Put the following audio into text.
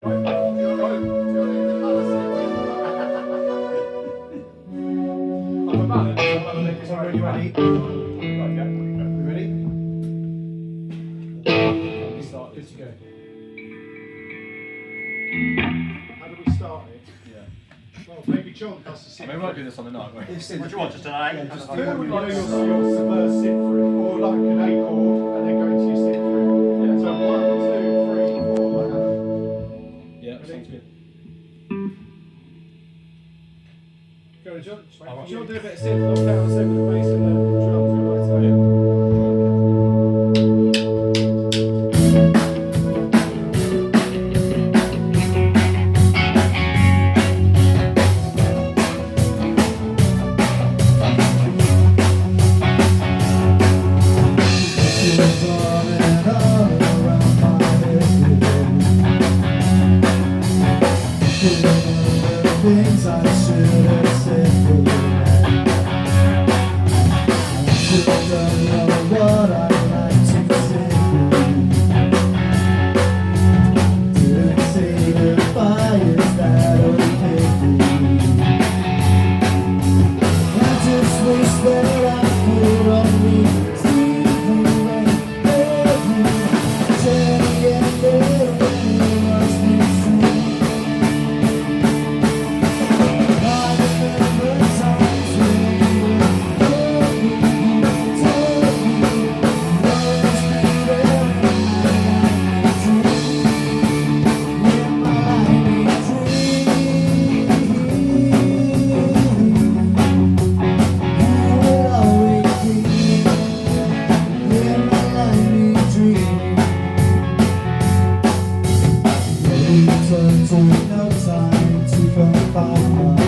I mean, we won't do this on the night, will we? What do you want, just an A? Yeah, just I do want like your subverse sit through, or like an A chord, and then go into your sit through. Yeah. So 1, 2, 3, 4, like that. Yeah, sounds good. Go on, John. Do you want to do a bit of synth knock out the same with the bass and the drums? Things I should have said before. I just don't know what I'd like to say. Didn't say goodbye, is that okay? I just wish that I could only see you and hold you. Tell me again when it was this true. No time to confide.